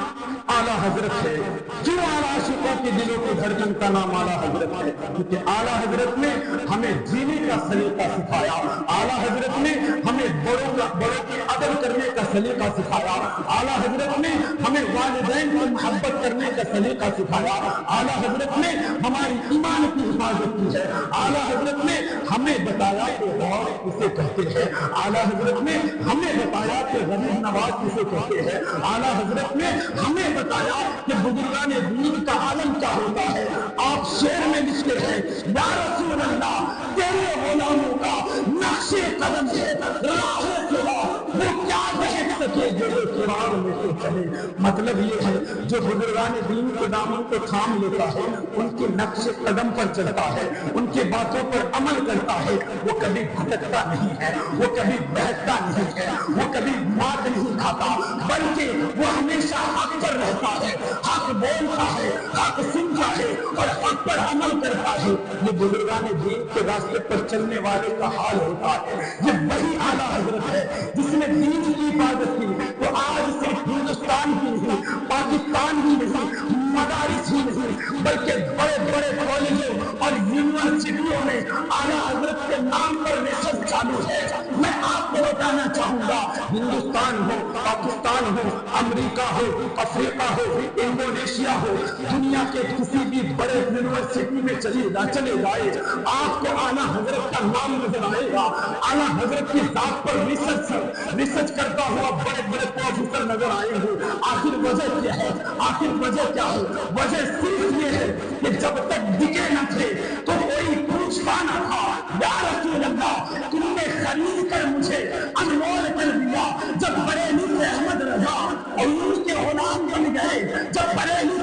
اعلیٰ حضرت ہے۔ کیوں عاشقوں کے دلوں کی دھڑکن کا نام اعلیٰ حضرت ہے؟ کیونکہ اعلیٰ حضرت نے ہمیں جینے کا سلیقہ سکھایا، اعلیٰ حضرت نے ہمیں بڑوں کی ادب کرنے کا سلیقہ سکھایا، اعلیٰ حضرت نے ہمیں والدین سے محبت کرنے کا سلیقہ سکھایا، اعلیٰ حضرت نے ہماری ایمان کی حفاظت کی ہے، اعلیٰ حضرت نے ہمیں بتایا کہ غور کسے کہتے ہیں، اعلیٰ حضرت نے ہمیں بتایا کہ غریب نواز کسے کہتے ہیں، اعلیٰ حضرت نے ہمیں بتایا کہ بزرگان دین کا عالم کیا ہوتا ہے۔ آپ شعر میں لکھتے ہیں، یا رسول اللہ تیرے غلاموں کا نقش قدم ہے، راہ خدا وہ کیا دیکھ سکے جو قرآن میں سے چلے۔ مطلب یہ ہے جو بزرگان دین کے دامن کو تھام لیتا ہے، ان کے نقش قدم پر چلتا ہے، ان کی باتوں پر عمل کرتا ہے، وہ کبھی بھٹکتا نہیں ہے، وہ کبھی بہکتا نہیں ہے، وہ کبھی مات نہیں کھاتا، بلکہ وہ ہمیشہ حق پر رہتا ہے، حق بولتا ہے، حق سنتا ہے اور حق پر عمل کرتا ہے۔ یہ بزرگان دین کے راستے پر چلنے والے کا حال ہوتا ہے۔ یہ وہی اعلیٰ حضرت ہے جس نے دین کی حفاظت کی۔ تو آج صرف ہندوستان کی نہیں، پاکستان کی نہیں، مدارس ہی نہیں، بلکہ بڑے بڑے کالجوں اور یونیورسٹیوں میں اعلیٰ حضرت کے نام پر ریسرچ چالو ہے۔ میں آپ کو بتانا چاہوں گا، ہندوستان ہو، پاکستان ہو، امریکہ ہو، افریقہ ہو، انڈونیشیا ہو، دنیا کے کسی بھی بڑے یونیورسٹی میں چلے جائے، آپ کو اعلیٰ حضرت کا نام نظر آئے گا، اعلیٰ حضرت کی ذات پر ریسرچ کرتا ہوا بڑے بڑے پروفیسر نظر آئے گے۔ آخر وجہ کیا ہے؟ آخر وجہ کیا ہے؟ وجہ صرف یہ ہے کہ جب تک دکھے نہ تھے تو کوئی پوچھتا نہ تھا، یا رسول اللہ تم نے خرید کر مجھے انمول کر دیا۔ جب بریلی سے احمد رضا اور ان کے غلام بن گئے، جب بریلی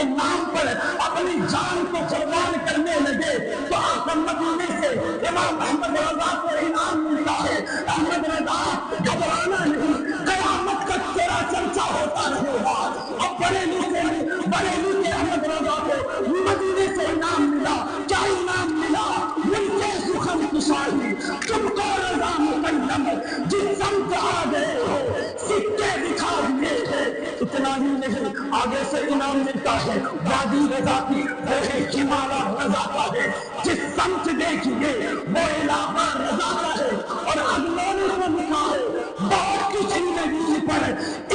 کے نام پر اپنی جان کو قربان کرنے لگے تو آقا مدینے سے امام احمد رضا کو انعام ملتا ہے. احمد رضا گھبرانا نہیں، قیامت تک تیرا چرچا ہوتا رہے گا. اب بریلی کے احمد رضا کو مدینے سے انعام ملا. کیا انعام ملا؟ ملکے سخن کشائی تم کو رضا مقدم، جس سمت آ گئے ہو سکے دکھا دیے ہیں. اتنا ہی نہیں، آگے سے انعام ملتا ہے وادی رضا کی، وہ ہے ہمالا رضا کا ہے. جس سمت دیکھیے وہ علاقہ رضا کا ہے. اور اگلوں نے تو لکھا ہے بہت کچھ زندگی پر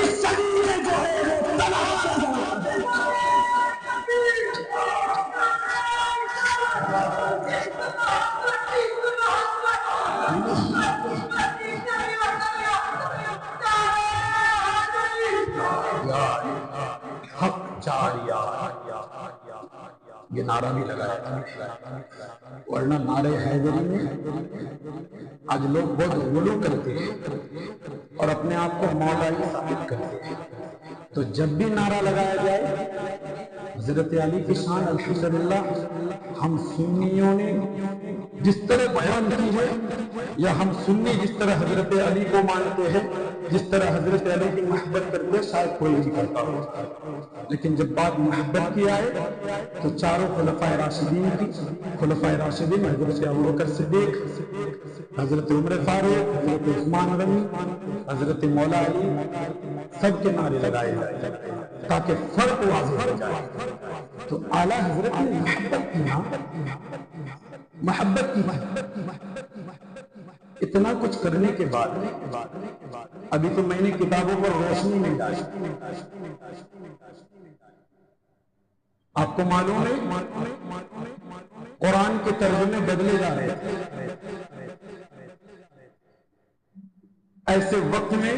اس صدی میں جو ہے وہ طلحہ رضا کا ہے. حق جاریہ، یہ نعرہ بھی لگایا، ورنہ نعرے حیدری میں آج لوگ بہت غلو کرتے ہیں اور اپنے آپ کو مولائی ثابت کرتے ہیں. تو جب بھی نعرہ لگایا جائے حضرت علی کی شان الحمدللہ ہم سنیوں نے جس طرح بیان کی ہے، یا ہم سنی جس طرح حضرت علی کو مانتے ہیں، جس طرح حضرت علی کی محبت کرتے ہیں، شاید کوئی نہیں کرتا ہو. لیکن جب بات محبت کی آئے تو چاروں خلفائے راشدین کی، خلفائے راشدین حضرت ابوبکر صدیق، حضرت عمر فاروق، حضرت عثمان غنی، حضرت مولا علی، سب کے نعرے لگائے جائیں تاکہ فرق واضح ہو جائے. تو اعلیٰ حضرت نے محبت کی اتنا کچھ کرنے کے بعد ابھی تو میں نے کتابوں پر روشنی نہیں ڈالی. آپ کو معلوم ہے قرآن کے ترجمے بدلے جا رہے ہیں. ایسے وقت میں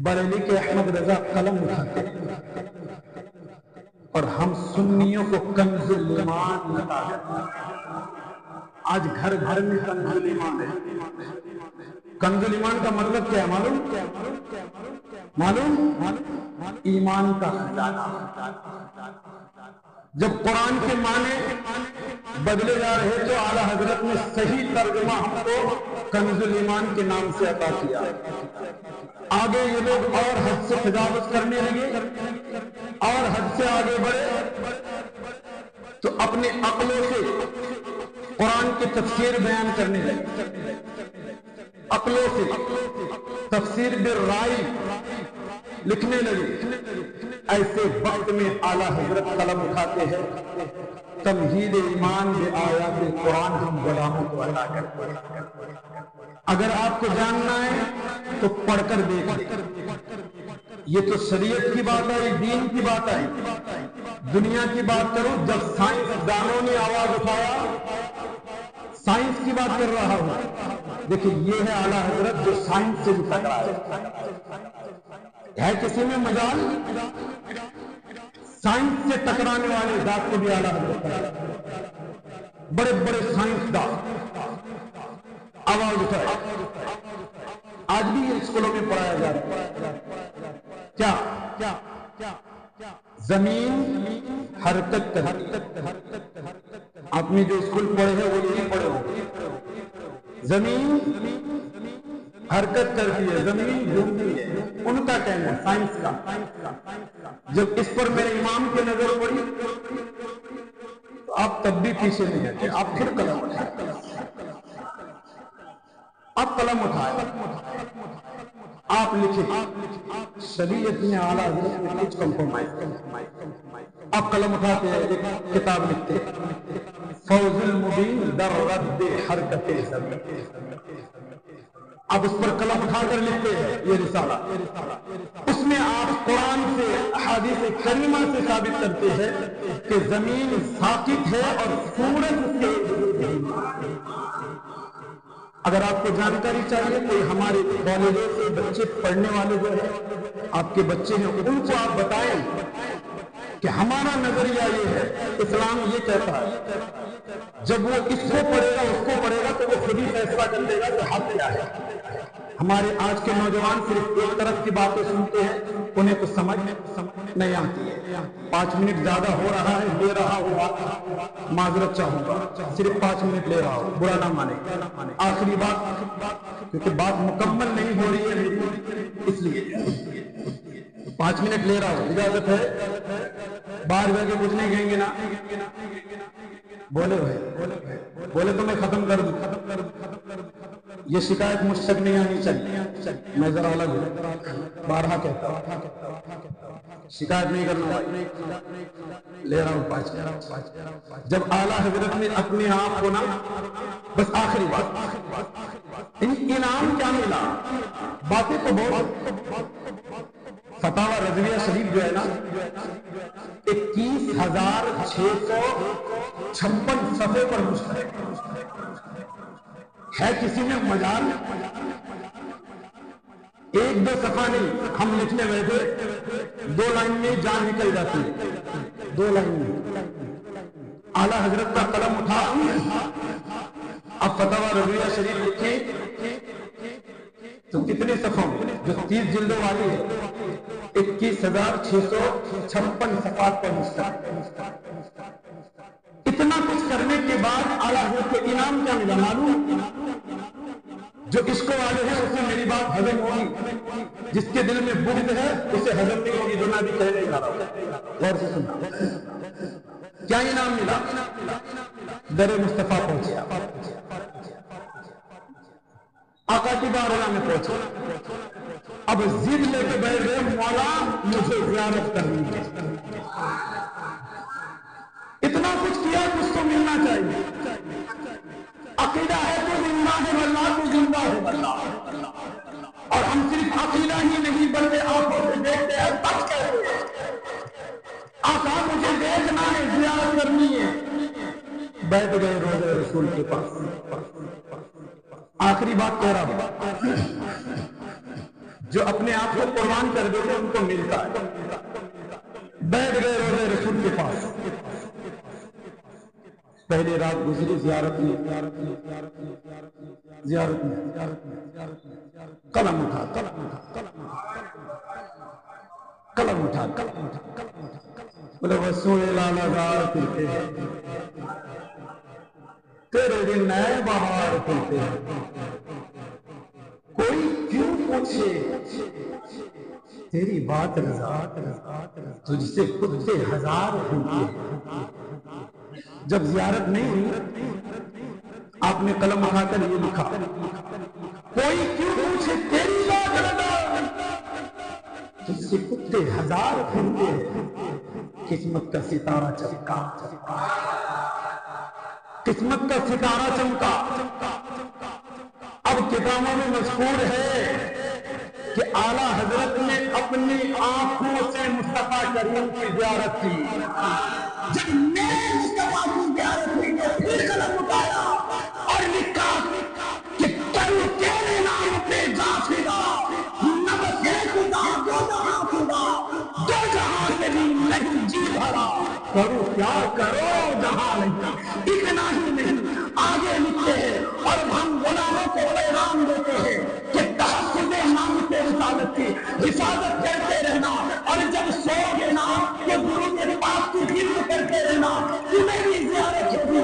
بریلی کے احمد رضا قلم اٹھاتے اور ہم سنیوں کو کنز الایمان بتاتے. آج گھر گھر میں کنز الایمان ہے. کنز الایمان کا مطلب کیا ہے معلوم؟ ایمان کا خزانہ. جب قرآن کے معنی بدلے جا رہے تو اعلیٰ حضرت نے صحیح ترجمہ ہم کو کنز الایمان کے نام سے عطا کیا. آگے یہ لوگ اور حد سے تجاوز کرنے لگے اور حد سے آگے بڑھے تو اپنے عقلوں سے قرآن کی تفسیر بیان کرنے لگے. عقلوں سے تفسیر بالرائے لکھنے لگے. ایسے وقت میں اعلیٰ حضرت قلم اٹھاتے ہیں تمہید ایمان بآیات قرآن ہم غلاموں کو عطا کرتے ہیں. اگر آپ کو جاننا ہے تو پڑھ کر دیکھیں. یہ تو شریعت کی بات آئی، دین کی بات آئی. دنیا کی بات کرو، جب سائنس دانوں نے آواز اٹھایا سائنس کی بات کر رہا ہوں. دیکھیں یہ ہے اعلیٰ حضرت جو سائنس سے بھی ٹکرا ہے کسی میں مجال. سائنس سے ٹکرانے والے ذات کو بھی اعلیٰ حضرت بڑے بڑے سائنسداں آواز اٹھائے. آج بھی یہ اسکولوں میں پڑھایا جا رہا ہے. کیا زمین حرکت کرتی. آپ نے جو اسکول پڑھے ہیں وہ نہیں پڑھے ہو. زمین حرکت کرتی ہے، زمین گھومتی ہے. ان کا کہنا ہے سائنس کا. جب اس پر میرے امام کی نظر پڑی تو آپ تب بھی پیچھے نہیں ہٹے. آپ پھر قلم اٹھائے. آپ قلم اٹھائے، آپ لکھیں. شریعت میں اعلیٰ حضرت نے کچھ کمپرومائز کیا. آپ قلم اٹھاتے ہیں، ایک کتاب لکھتے ہیں فوز المبین در رد حرکت زمین. آپ اس پر قلم اٹھا کر لکھتے ہیں یہ رسالہ. اس میں آپ قرآن سے احادیث کریمہ سے ثابت کرتے ہیں کہ زمین ساکت ہے اور سورج کے. اگر آپ کو جانکاری چاہیے کوئی ہمارے کالجوں سے بچے پڑھنے والے جو ہیں آپ کے بچے ہیں ان کو آپ بتائیں کہ ہمارا نظریہ یہ ہے، اسلام یہ کہتا ہے. جب وہ اس کو پڑھے گا اس کو پڑھے گا تو وہ خود ہی فیصلہ کر لے گا کہ حق کیا ہے۔ ہمارے آج کے نوجوان صرف ایک طرف کی باتیں سنتے ہیں، انہیں تو سمجھ نہیں آتی ہے۔ 5 منٹ زیادہ ہو رہا ہے، لے رہا ہوں، معذرت چاہوں گا، صرف 5 منٹ لے رہا ہوں، برا نہ مانے۔ آخری بات، کیونکہ بات مکمل نہیں ہو رہی ہے میری، اس لیے 5 منٹ لے رہا ہوں، اجازت ہے؟ باہر جا کے کچھ نہیں کہیں گے نا؟ بولے بولے تو میں ختم کر دوں۔ یہ شکایت مجھ تک نہیں آنی چاہیے، میں ذرا الگ ہوں، بارہا کہتا ہوں، شکایت نہیں کرنا بھائی، لے رہا ہوں 5 منٹ۔ جب اعلیٰ حضرت نے اپنے آپ کو نا، بس آخری بات، انعام کیا ملا؟ باتیں تو بہت، فتاوی رضویہ شریف جو ہے نا 21,656 صفحے پر مشتمل ہے۔ کسی میں مجال 1-2 صفحہ نہیں، ہم لکھنے بیٹھے 2 لائن میں جان نکل جاتی ہے، 2 لائن میں۔ اعلیٰ حضرت کا قلم اٹھا، اب فتاوی رضویہ شریف لکھیں تو کتنے صفحوں جو 30 جلدوں والی ہے، 21,656 صفحات پر مشتمل۔ اتنا کچھ کرنے کے بعد اعلیٰ حضرت کو انعام کیا ملا معلوم؟ جو عشق والے ہیں اسے میری بات ہضم ہوگی، جس کے دل میں بغض ہے اسے ہضم نہیں ہوگی، جو میں بھی کہنے جا رہا ہوں، غور سے سننا۔ کیا انعام ملا؟ در مصطفیٰ پہنچیا، آقا کی بارگاہ میں پہنچے، اب ضد لے کے بیٹھ گئے، مولا مجھے زیارت کرنی ہے۔ اتنا کچھ کیا، کچھ تو ملنا چاہیے۔ عقیدہ ہے تو زندہ ہے واللہ، تو زندہ ہے واللہ، اور ہم صرف عقیدہ ہی نہیں بلکہ آنکھوں سے دیکھتے ہیں، تب کہتے ہیں آقا مجھے دیکھنا ہے، زیارت کرنی ہے۔ بیٹھ گئے روضہ رسول کے پاس۔ آخری بات کہہ رہا ہوں، جو اپنے آپ کو قربان کر دیتے ان کو ملتا ہے۔ بیٹھ گئے روضہ رسول کے پاس، پہلے رات گزری زیارت میں، قلم اٹھا، بولے رسول اللہ پھرتے ہیں، تیرے دن نئے بہار کھلتے ہیں۔ کوئی کیوں پوچھے تیری بات رضا، تجھ سے کتے ہزار ہوتے ہیں۔ جب زیارت نہیں ہوئی، آپ نے قلم اٹھا کر یہ لکھا، کوئی کیوں پوچھے تیری بات رضا، تجھ سے کتے ہزار ہوتے ہیں۔ قسمت کا ستارہ چمکا، قسمت کا ستارہ چمکا۔ اب کتابوں میں مذکور ہے کہ اعلیٰ حضرت نے اپنی آنکھوں سے مصطفیٰ کریم کی زیارت کی۔ جب میں مصطفیٰ کی زیارت کی تو پھر قلم اٹھایا اور لکھا کہ کل تیرے نام پہ جا فدا، نہ بس ہے خدا دو جہاں خدا، دو جہاں سے بھی نہیں جی بھرا، کرو کیا کرو جہاں نہیں۔ اتنا ہی نہیں، آگے لکھتے ہیں اور ہم غلاموں کو پیغام دیتے ہیں کہ تحفظ نام کے رسالت کی حفاظت کرتے رہنا، اور جب سو گے نا کہ درود پاک کی خدمت کرتے رہنا۔ تمہیں بھی زیارت ہوگی،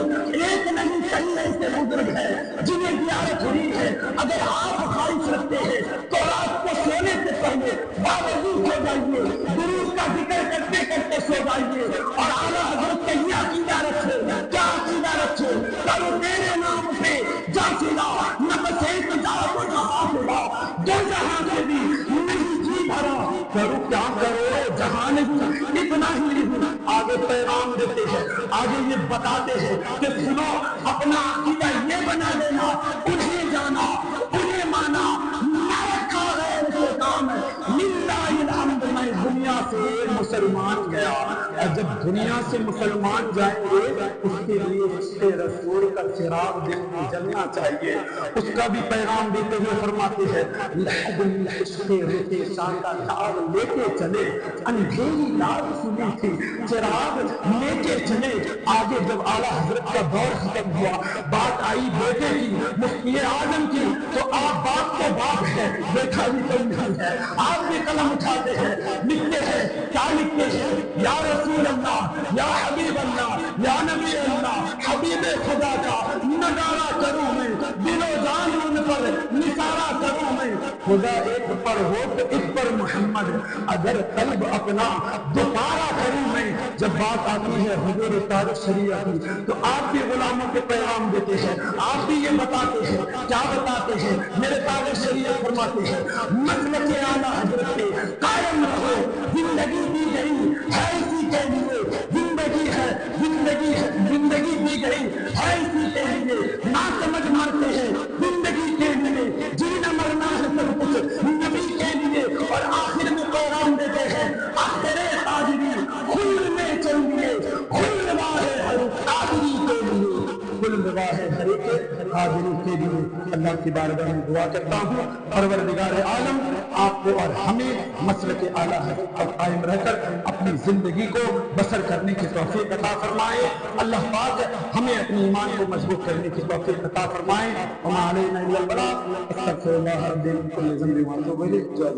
ایک نہیں کئی ایسے بزرگ ہیں جنہیں زیارت ہوئی ہے۔ اگر آپ خواہش رکھتے ہیں تو رات کو سونے سے پہلے باوضو ہو جائیے، درود کا ذکر کرتے کرتے سو جائیے، اور اعلیٰ حضرت کا یہ عقیدہ رکھے، کیا عقیدہ رکھے، کرو تیرے نام پہ جا فدا، نہ بس ایک جا دو جہاں فدا، دو جہاں سے بھی نہیں جی بھرا، کرو کیا کرو جہاں نہیں۔ اتنا ہی نہیں، آگے پیغام دیتے ہیں، آگے یہ بتاتے ہیں کہ سنو، اپنا عقیدہ یہ بنا لینا، انہیں جانا انہیں مانا، نہ رکھا غیر کے کام ہے۔ للہ الحمد، میں دنیا سے مسلمان گیا، اور جب دنیا سے مسلمان جائیں گے اس کے لیے عشق رسول کا چراغ دل میں جلنا چاہیے. اس کا بھی پیغام دیتے ہوئے فرماتے ہیں عشق روتے شاندہ داغ لے کے چلے اندھیری رات سنی تھی چراغ لے کے چلے. آگے جب اعلیٰ حضرت کا دور ختم ہوا بات آئی بیٹے کی مفتی اعظم کی تو آپ باپ کو باپ ہے بیٹا بھی کوئی نہیں ہے. آپ بھی قلم اٹھاتے ہیں لکھتے ہیں کیا لکھتے ہیں یا رسول اللہ یا حبیب اللہ یا نبی اللہ حبیب خدا کا نظارہ کروں میں دل و جان ان پر نثارہ کروں میں. خدا ایک پر ہو تو ایک پر محمد اگر قلب اپنا دوبارہ کروں میں. جب بات آتی ہے حضور تاج شریعہ کی تو آپ بھی غلاموں کے پیغام دیتے ہیں آپ بھی یہ بتاتے ہیں کیا بتاتے ہیں میرے تاج شریعہ فرماتے ہیں مسلک اعلیٰ حضرت کے قائم رہو زندگی دی گئی ہے اسی کے لیے زندگی ہے زندگی دی گئی ہے اسی کے لیے نہ سمجھ مرتے ہیں زندگی کے لیے جینا مرنا ہے سب کچھ نبی کے لیے. اور آخر میں پیغام دیتے ہیں آخر تاجری خل میں چلیے خل واہ ہر قادری کے لیے خل واہ ہر ایک قادری کے لیے. اللہ کی بارگاہ میں دعا کرتا ہوں پروردگار عالم آپ کو اور ہمیں مسلک اعلیٰ حضرت پر قائم رہ کر اپنی زندگی کو بسر کرنے کی توفیق عطا فرمائے. اللہ پاک ہمیں اپنی ایمان کو مضبوط کرنے کی توفیق عطا فرمائے. وما علینا الا البلاغ. استغفر اللہ رب من کل ذنب واتوب الیہ.